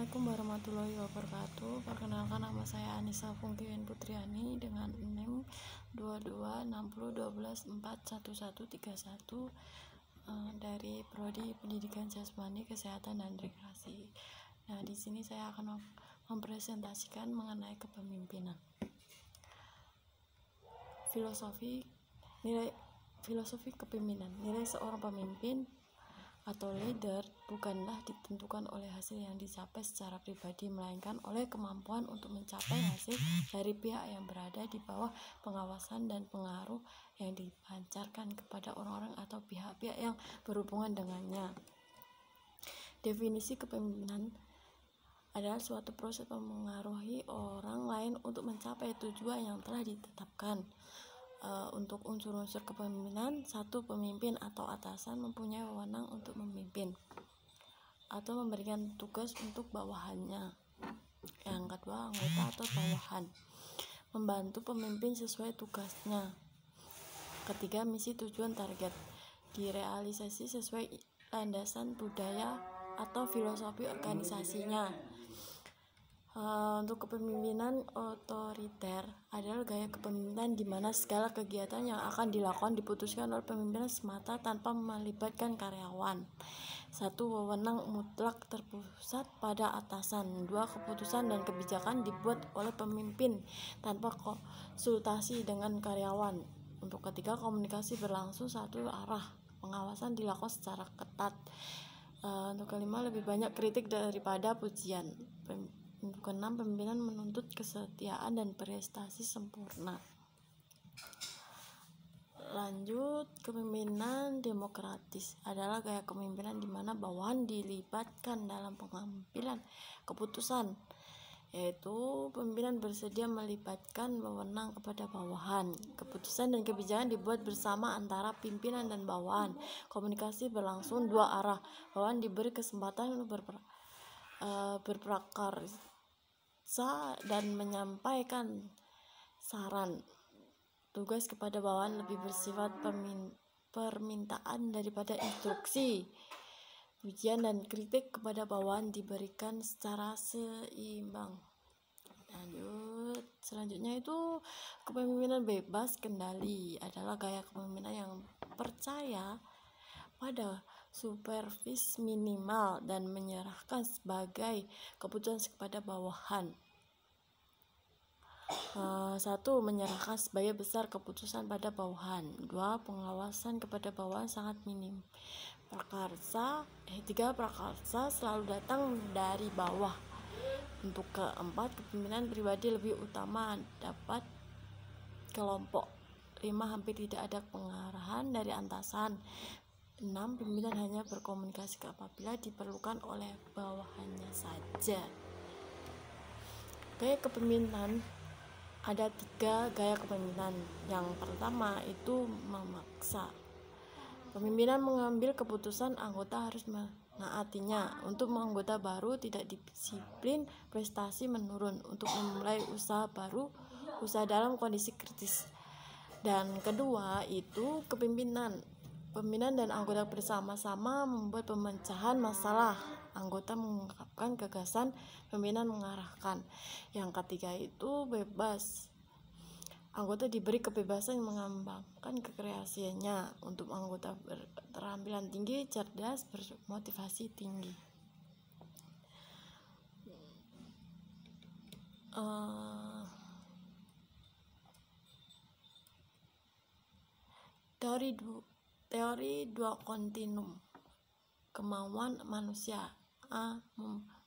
Assalamualaikum warahmatullahi wabarakatuh. Perkenalkan, nama saya Anissa Pungkiwin Putriani dengan NIM 226012411131 dari Prodi Pendidikan Jasmani, Kesehatan dan Rekreasi. Nah, di sini saya akan mempresentasikan mengenai kepemimpinan. Filosofi kepemimpinan. Nilai seorang pemimpin atau leader bukanlah ditentukan oleh hasil yang dicapai secara pribadi, melainkan oleh kemampuan untuk mencapai hasil dari pihak yang berada di bawah pengawasan dan pengaruh yang dipancarkan kepada orang-orang atau pihak-pihak yang berhubungan dengannya. Definisi kepemimpinan adalah suatu proses memengaruhi orang lain untuk mencapai tujuan yang telah ditetapkan. Untuk unsur-unsur kepemimpinan, satu, pemimpin atau atasan mempunyai wewenang untuk memimpin atau memberikan tugas untuk bawahannya. Yang kedua, anggota atau bawahan membantu pemimpin sesuai tugasnya. Ketiga, misi, tujuan, target direalisasi sesuai landasan budaya atau filosofi organisasinya. Untuk kepemimpinan otoriter adalah gaya kepemimpinan di mana segala kegiatan yang akan dilakukan diputuskan oleh pemimpin semata tanpa melibatkan karyawan. 1. Wewenang mutlak terpusat pada atasan. 2. Keputusan dan kebijakan dibuat oleh pemimpin tanpa konsultasi dengan karyawan. Untuk ketiga, komunikasi berlangsung satu arah. Pengawasan dilakukan secara ketat. Untuk kelima, lebih banyak kritik daripada pujian. Untuk keenam, pemimpinan menuntut kesetiaan dan prestasi sempurna. Lanjut, kepemimpinan demokratis adalah gaya kepemimpinan di mana bawahan dilibatkan dalam pengambilan keputusan, yaitu pimpinan bersedia melibatkan wewenang kepada bawahan. Keputusan dan kebijakan dibuat bersama antara pimpinan dan bawahan. Komunikasi berlangsung dua arah. Bawahan diberi kesempatan untuk berprakarsa dan menyampaikan saran. Tugas kepada bawahan lebih bersifat permintaan daripada instruksi. Pujian dan kritik kepada bawahan diberikan secara seimbang. Lanjut, selanjutnya itu kepemimpinan bebas kendali adalah gaya kepemimpinan yang percaya pada supervisi minimal dan menyerahkan sebagai keputusan kepada bawahan. 1. Menyerahkan sebagai besar keputusan pada bawahan. 2. Pengawasan kepada bawahan sangat minim. 3. Prakarsa selalu datang dari bawah. Untuk keempat, kepemimpinan pribadi lebih utama dapat kelompok. 5. Hampir tidak ada pengarahan dari atasan. 6. Pimpinan hanya berkomunikasi apabila diperlukan oleh bawahannya saja. Gaya kepemimpinan, ada 3 gaya kepemimpinan. Yang pertama itu memaksa. Pemimpinan mengambil keputusan, anggota harus menaatinya. Untuk anggota baru tidak disiplin, prestasi menurun. Untuk memulai usaha baru, usaha dalam kondisi kritis. Dan kedua itu kepemimpinan. Pimpinan dan anggota bersama-sama membuat pemecahan masalah. Anggota mengungkapkan gagasan, pimpinan mengarahkan. Yang ketiga itu bebas. Anggota diberi kebebasan mengembangkan kekreasiannya. Untuk anggota berketerampilan tinggi, cerdas, bermotivasi tinggi. Teori dua kontinum. Kemauan manusia. A.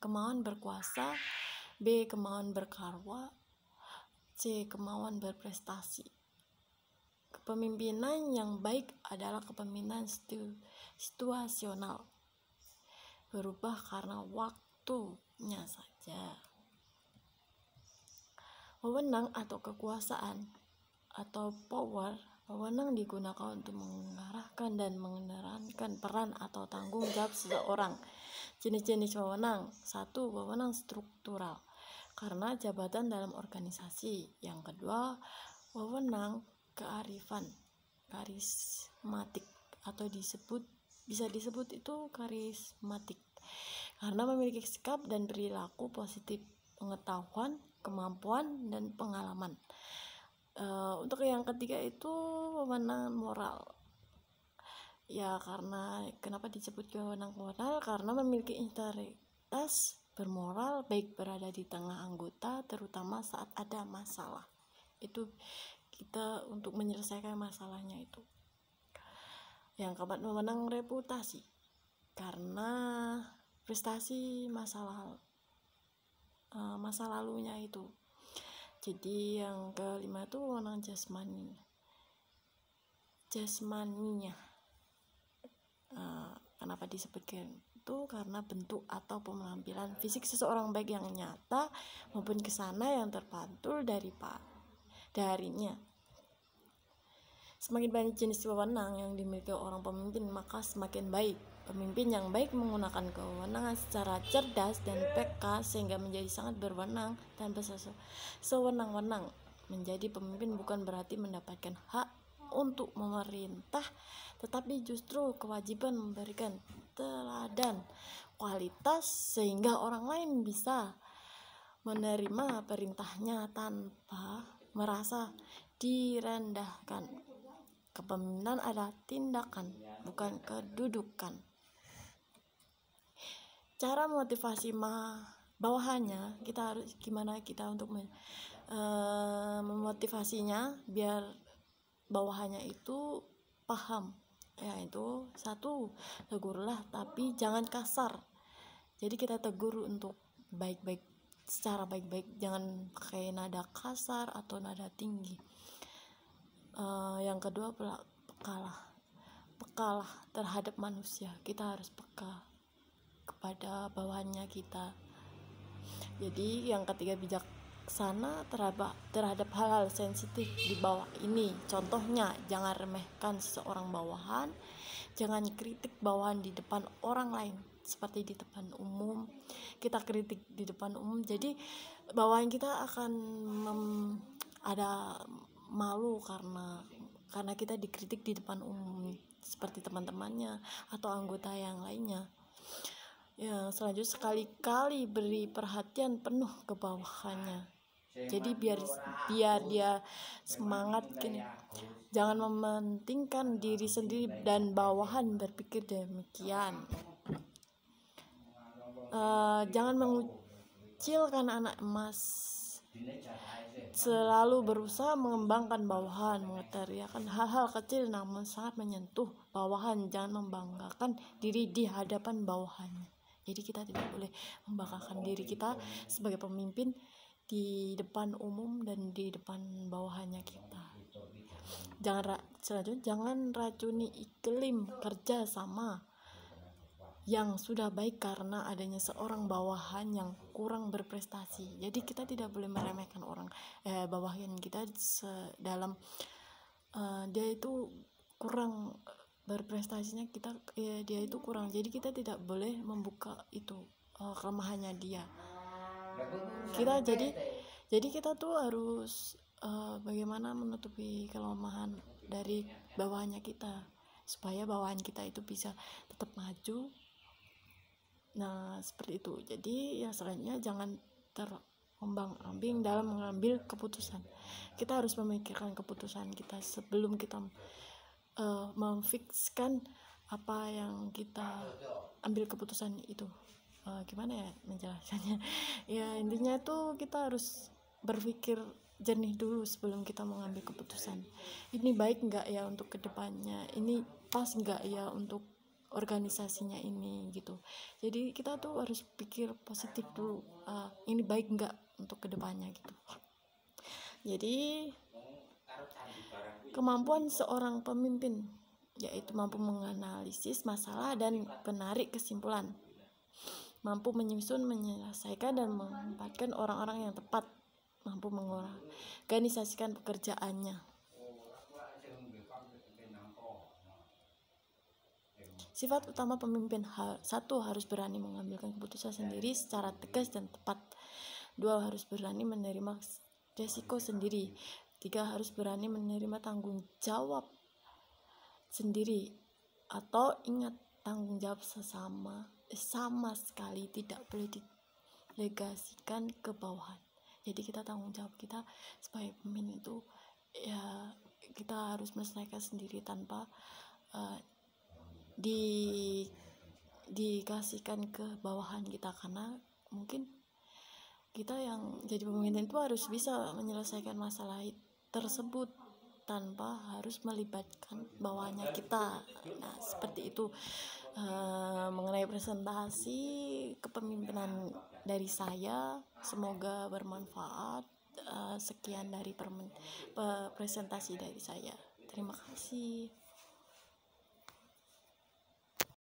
Kemauan berkuasa. B. Kemauan berkarya. C. Kemauan berprestasi. Kepemimpinan yang baik adalah kepemimpinan situasional, berubah karena waktunya saja. Wewenang atau kekuasaan atau power. Wewenang digunakan untuk mengarahkan dan menerangkan peran atau tanggung jawab seseorang. Jenis-jenis wewenang. 1. Wewenang struktural karena jabatan dalam organisasi. Yang kedua, wewenang kearifan karismatik atau bisa disebut itu karismatik karena memiliki sikap dan perilaku positif, pengetahuan, kemampuan, dan pengalaman. Untuk yang ketiga itu wewenang moral. Ya, karena kenapa disebut wewenang moral? Karena memiliki integritas bermoral baik berada di tengah anggota, terutama saat ada masalah. Itu kita untuk menyelesaikan masalahnya itu. Yang keempat, wewenang reputasi. Karena prestasi masa lalunya itu. Jadi yang kelima itu wewenang jasmaninya. Kenapa disebutkan itu? Karena bentuk atau penampilan fisik seseorang baik yang nyata maupun kesana yang terpantul darinya. Semakin banyak jenis wewenang yang dimiliki orang pemimpin, maka semakin baik. Pemimpin yang baik menggunakan kewenangan secara cerdas dan peka sehingga menjadi sangat berwenang tanpa sewenang-wenang. Menjadi pemimpin bukan berarti mendapatkan hak untuk memerintah, tetapi justru kewajiban memberikan teladan kualitas sehingga orang lain bisa menerima perintahnya tanpa merasa direndahkan. Kepemimpinan adalah tindakan, bukan kedudukan. Cara memotivasi bawahannya, gimana kita untuk memotivasinya biar bawahannya itu paham. Yaitu 1, tegurlah tapi jangan kasar. Jadi kita tegur untuk baik-baik, secara baik-baik, jangan pakai nada kasar atau nada tinggi. Yang kedua, pekalah terhadap manusia. Kita harus peka kepada bawahannya kita. Jadi yang ketiga, bijaksana terhadap hal-hal sensitif di bawah ini. Contohnya, jangan remehkan seseorang bawahan, jangan kritik bawahan di depan orang lain, seperti di depan umum. Kita kritik di depan umum, jadi bawahan kita akan ada malu karena kita dikritik di depan umum seperti teman-temannya atau anggota yang lainnya. Ya, selanjutnya, sekali-kali beri perhatian penuh ke bawahannya. Jadi biar dia semangat gini. Jangan mementingkan diri sendiri dan bawahan berpikir demikian. Jangan mengucilkan anak emas. Selalu berusaha mengembangkan bawahan, mengerjakan hal-hal kecil namun sangat menyentuh bawahan. Jangan membanggakan diri di hadapan bawahannya. Jadi kita tidak boleh membanggakan diri kita sebagai pemimpin di depan umum dan di depan bawahannya kita. Jangan racuni iklim kerja sama yang sudah baik karena adanya seorang bawahan yang kurang berprestasi. Jadi kita tidak boleh meremehkan bawahan kita dalam dia itu kurang berprestasinya, dia itu kurang. Jadi kita tidak boleh membuka itu kelemahannya dia. Jadi kita tuh harus bagaimana menutupi kelemahan dari bawahannya kita supaya bawahan kita itu bisa tetap maju. Nah, seperti itu. Jadi yang selanjutnya, jangan terombang-ambing dalam mengambil keputusan. Kita harus memikirkan keputusan kita sebelum kita memfikskan apa yang kita ambil keputusan itu. Gimana ya menjelaskannya? Ya, intinya itu kita harus berpikir jernih dulu sebelum kita mengambil keputusan. Ini baik enggak ya untuk kedepannya? Ini pas enggak ya untuk organisasinya ini gitu. Jadi kita tuh harus pikir positif dulu. Ini baik enggak untuk kedepannya gitu. Jadi kemampuan seorang pemimpin yaitu mampu menganalisis masalah dan menarik kesimpulan, mampu menyusun, menyelesaikan dan menempatkan orang-orang yang tepat, mampu mengorganisasikan pekerjaannya. Sifat utama pemimpin: 1. Harus berani mengambil keputusan sendiri secara tegas dan tepat. 2. Harus berani menerima resiko sendiri. 3. Harus berani menerima tanggung jawab sendiri. Atau ingat, tanggung jawab sesama sama sekali tidak boleh didelegasikan ke bawahan. Jadi kita tanggung jawab kita sebagai pemimpin itu ya kita harus menyelesaikan sendiri tanpa dikasihkan ke bawahan kita, karena mungkin kita yang jadi pemimpin itu harus bisa menyelesaikan masalah tersebut tanpa harus melibatkan bawahannya kita. Nah seperti itu mengenai presentasi kepemimpinan dari saya, semoga bermanfaat. Sekian dari presentasi dari saya, terima kasih.